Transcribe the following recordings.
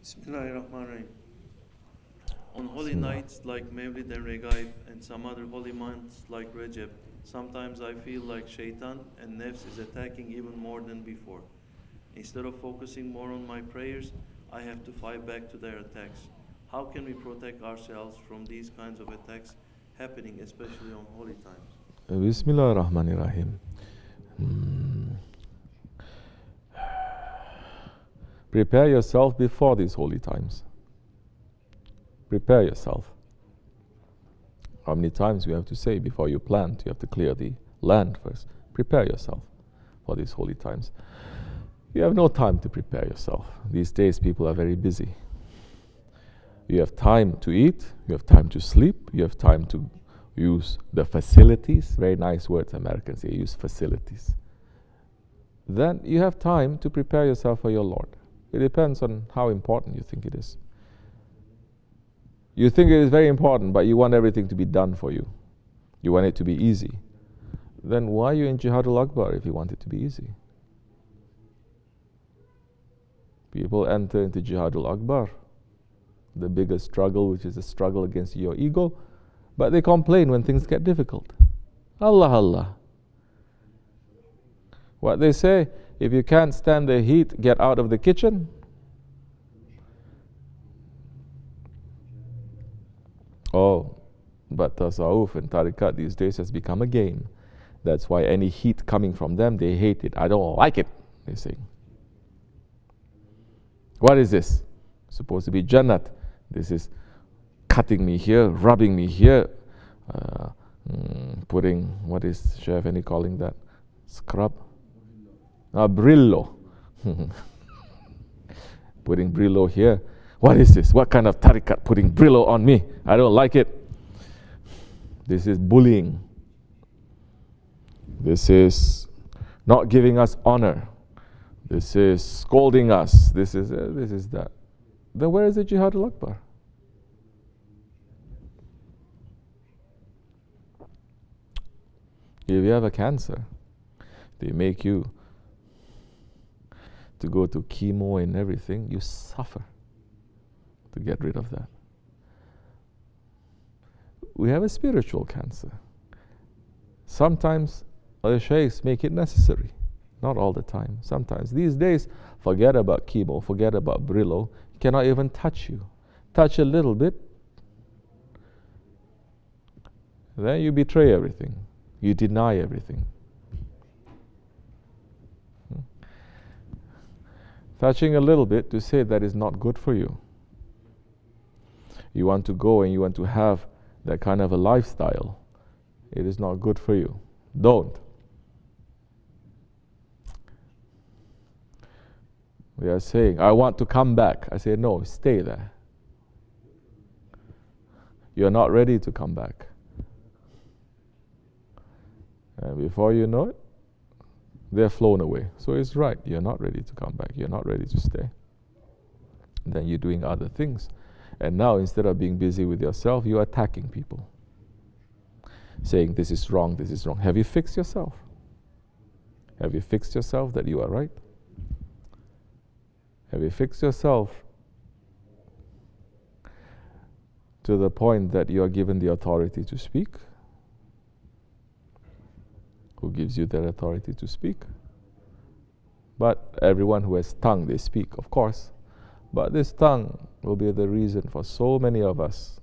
Bismillahirrahmanirrahim. On holy nights like Mevlid and Ragaib and some other holy months like Rajab, sometimes I feel like sheytan and nafs is attacking even more than before. Instead of focusing more on my prayers, I have to fight back to their attacks. How can we protect ourselves from these kinds of attacks happening, especially on holy times? Bismillahirrahmanirrahim. Prepare yourself before these holy times. Prepare yourself. How many times we have to say before you plant, you have to clear the land first. Prepare yourself for these holy times. You have no time to prepare yourself. These days people are very busy. You have time to eat, you have time to sleep, you have time to use the facilities. Very nice words Americans say, use facilities. Then you have time to prepare yourself for your Lord. It depends on how important you think it is. You think it is very important, but you want everything to be done for you. You want it to be easy. Then why are you in jihad al-akbar if you want it to be easy? People enter into jihad al-akbar, the biggest struggle, which is a struggle against your ego, but they complain when things get difficult. Allah Allah. What they say, if you can't stand the heat, get out of the kitchen. Oh, but tasawwuf and tariqat these days has become a game. That's why any heat coming from them, they hate it. I don't like it, they say. What is this? Supposed to be Jannat. This is cutting me here, rubbing me here, putting, what is Shaykh Efendi calling that? Scrub? Brillo. Putting Brillo here. What is this? What kind of tariqat putting Brillo on me? I don't like it. This is bullying. This is not giving us honor. This is scolding us. This is that. Then where is the jihad al-akbar? If you have a cancer, they make you to go to chemo and everything, you suffer to get rid of that. We have a spiritual cancer. Sometimes other sheikhs make it necessary. Not all the time. Sometimes. These days, forget about chemo, forget about Brillo. Cannot even touch you. Touch a little bit, then you betray everything. You deny everything. Touching a little bit to say that is not good for you. You want to go and you want to have that kind of a lifestyle. It is not good for you. Don't. They are saying, I want to come back. I say, no, stay there. You're not ready to come back. And before you know it, they're flown away. So it's right, you're not ready to come back. You're not ready to stay. Then you're doing other things. And now instead of being busy with yourself, you're attacking people. Saying this is wrong, this is wrong. Have you fixed yourself? Have you fixed yourself that you are right? Have you fixed yourself to the point that you are given the authority to speak? Who gives you that authority to speak? But everyone who has tongue, they speak, of course. But this tongue will be the reason for so many of us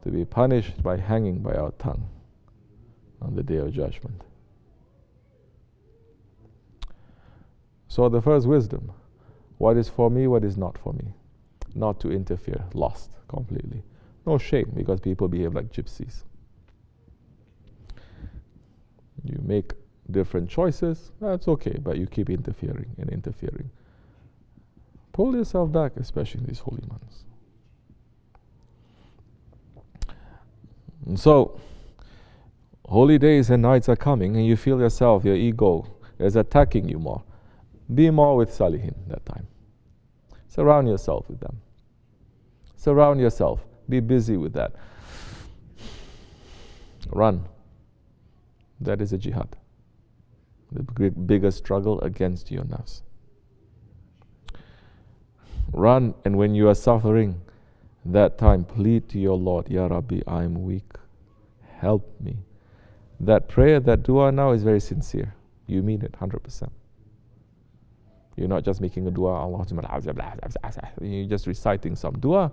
to be punished by hanging by our tongue on the day of judgment. So the first wisdom, what is for me, what is not for me? Not to interfere, lost completely. No shame because people behave like gypsies. You make different choices, that's okay, but you keep interfering and interfering. Pull yourself back, especially in these holy months. And so, holy days and nights are coming and you feel yourself, your ego is attacking you more. Be more with Salihin that time. Surround yourself with them. Surround yourself. Be busy with that. Run. That is a jihad. The biggest struggle against your nafs. Run, and when you are suffering, that time plead to your Lord, Ya Rabbi, I am weak, help me. That prayer, that dua now is very sincere. You mean it 100%. You're not just making a dua, Allah, you're just reciting some dua,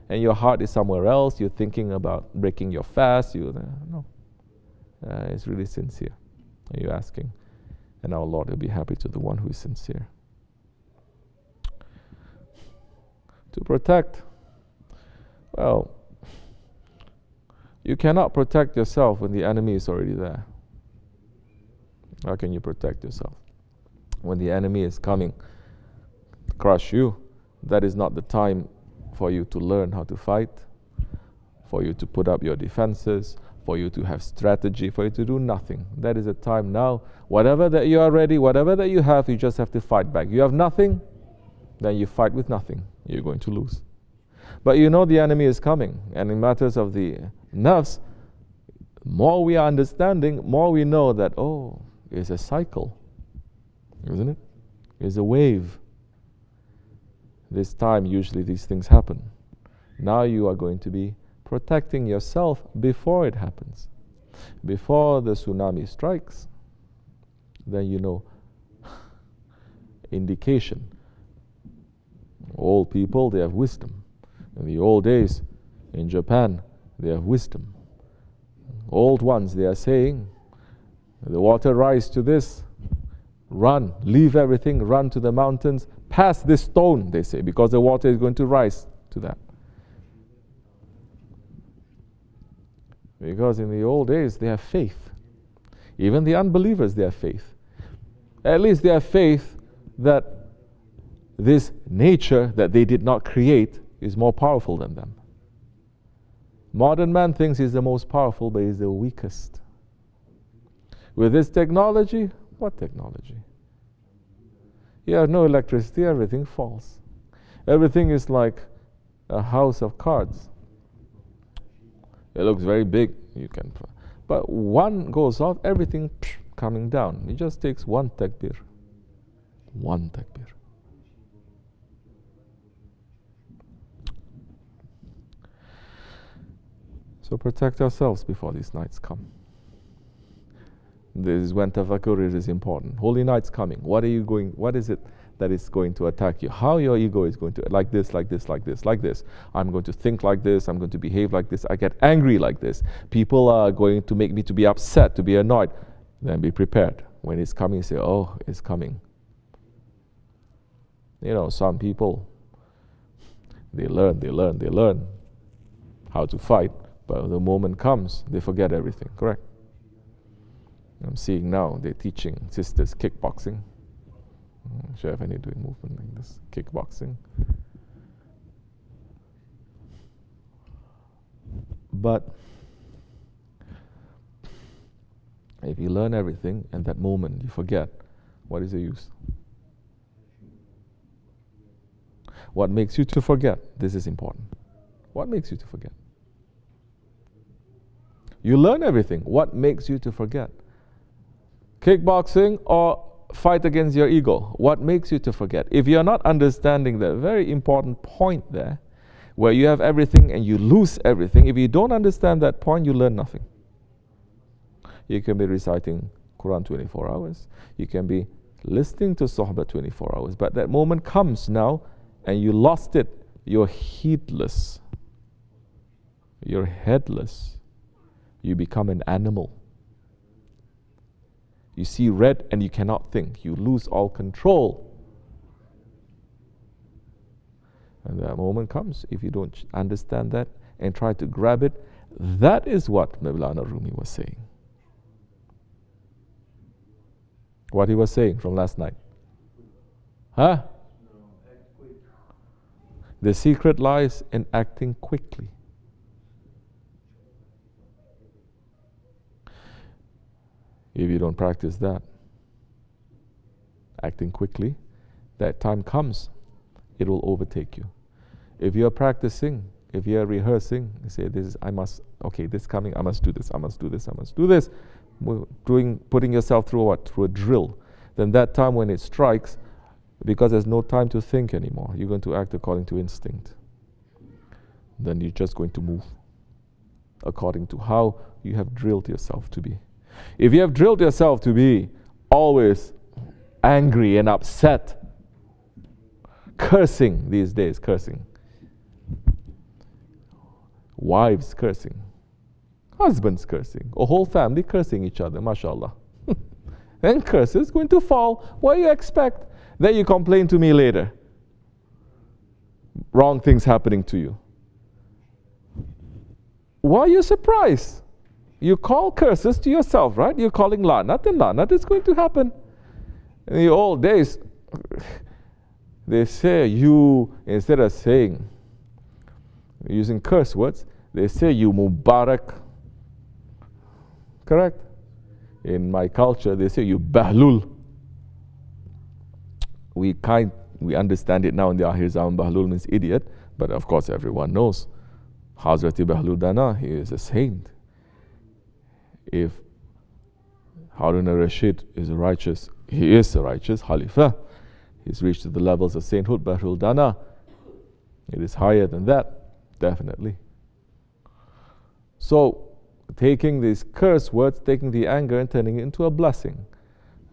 and your heart is somewhere else. You're thinking about breaking your fast. No. It's really sincere. Are you asking? And our Lord will be happy to the one who is sincere. To protect, well, you cannot protect yourself when the enemy is already there. How can you protect yourself? When the enemy is coming to crush you, that is not the time for you to learn how to fight, for you to put up your defenses, for you to have strategy, for you to do nothing. That is a time now. Whatever that you are ready, whatever that you have, you just have to fight back. You have nothing, then you fight with nothing. You're going to lose. But you know the enemy is coming. And in matters of the nafs, more we are understanding, more we know that, oh, it's a cycle, isn't it? It's a wave. This time, usually these things happen. Now you are going to be protecting yourself before it happens. Before the tsunami strikes, then you know, indication. Old people, they have wisdom. In the old days, in Japan, they have wisdom. Old ones, they are saying, the water rise to this, run, leave everything, run to the mountains, pass this stone, they say, because the water is going to rise to that. Because in the old days, they have faith. Even the unbelievers, they have faith. At least they have faith that this nature that they did not create is more powerful than them. Modern man thinks he's the most powerful, but he's the weakest. With this technology, what technology? You have no electricity, everything falls. Everything is like a house of cards. It looks very big, but one goes off, everything coming down. It just takes one takbir. One takbir. So protect ourselves before these nights come. This is when tafakkur is important. Holy night's coming. What is it that is going to attack you? How your ego is going to, like this, like this, like this, like this. I'm going to think like this, I'm going to behave like this, I get angry like this. People are going to make me to be upset, to be annoyed. Then be prepared. When it's coming, say, oh, it's coming. You know, some people, they learn how to fight, but the moment comes, they forget everything, correct? I'm seeing now, they're teaching sisters kickboxing. Shaykh Efendi doing movement like this, kickboxing. But if you learn everything and that moment you forget, what is the use? What makes you to forget? This is important. What makes you to forget? You learn everything. What makes you to forget? Kickboxing or fight against your ego? What makes you to forget? If you're not understanding the very important point there, where you have everything and you lose everything, if you don't understand that point, you learn nothing. You can be reciting Quran 24 hours. You can be listening to Sohbah 24 hours. But that moment comes now and you lost it. You're heedless. You're headless. You become an animal. You see red and you cannot think. You lose all control. And that moment comes, if you don't understand that and try to grab it, that is what Mevlana Rumi was saying. What he was saying from last night. Huh? The secret lies in acting quickly. If you don't practice that, acting quickly, that time comes, it will overtake you. If you are practicing, if you are rehearsing, you say, this coming, I must do this, I must do this, I must do this. Putting yourself through what? Through a drill. Then that time when it strikes, Because there's no time to think anymore. You're going to act according to instinct. Then you're just going to move according to how you have drilled yourself to be. If you have drilled yourself to be always angry and upset, cursing these days, cursing, wives cursing, husbands cursing, a whole family cursing each other, mashallah. Then curse is going to fall. What do you expect? Then you complain to me later. Wrong things happening to you. Why are you surprised? You call curses to yourself, right? You're calling la'nat, and la'nat is going to happen. In the old days, they say you, instead of saying, using curse words, they say you Mubarak. Correct? In my culture, they say you Bahlul. We understand it now in the Akhir Zaman. Bahlul means idiot, but of course everyone knows Hazrati Bahlul Dana, he is a saint. If Harun al-Rashid is righteous, he is a righteous Khalifah. He's reached to the levels of sainthood. Bahlul Dana, it is higher than that, definitely. So, taking these curse words, taking the anger and turning it into a blessing.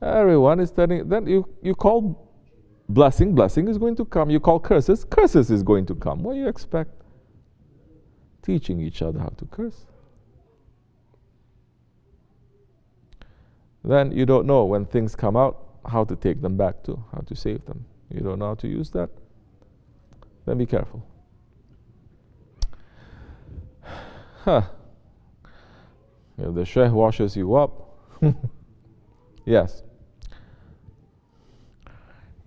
Everyone is turning, then you call blessing, blessing is going to come. You call curses, curses is going to come. What do you expect? Teaching each other how to curse. Then you don't know when things come out, how to take them back to, how to save them. You don't know how to use that? Then be careful. If the Shaykh washes you up, yes.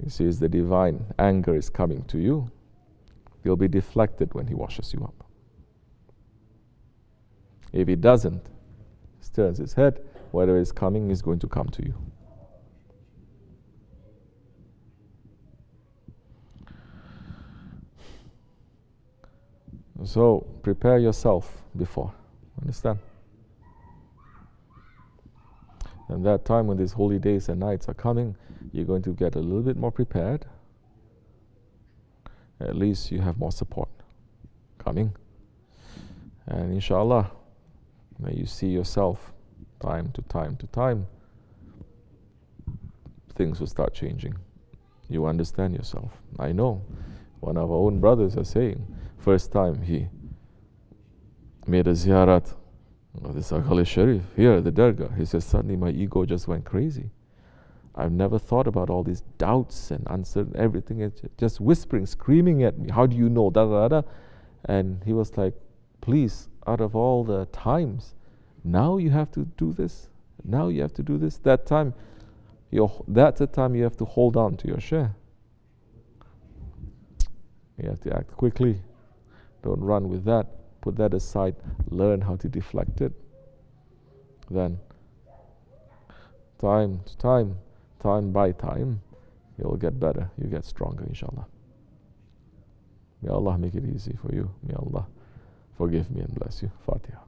He sees the divine anger is coming to you. You'll be deflected when he washes you up. If he doesn't, he turns his head, whatever is coming is going to come to you. So prepare yourself before. Understand? And that time when these holy days and nights are coming, you're going to get a little bit more prepared. At least you have more support coming. And inshallah, may you see yourself time to time to time, things will start changing. You understand yourself. I know. One of our own brothers are saying, first time he made a ziyarat of the Saghal Sharif here at the Dergah, he says, suddenly my ego just went crazy. I've never thought about all these doubts and uncertain everything. It's just whispering, screaming at me. How do you know? Da, da, da. And he was like, please, out of all the times, now you have to do this. Now you have to do this. That time, that's the time you have to hold on to your share. You have to act quickly. Don't run with that. Put that aside. Learn how to deflect it. Then, time to time, time by time, you'll get better. You get stronger, inshallah. May Allah make it easy for you. May Allah forgive me and bless you. Fatiha.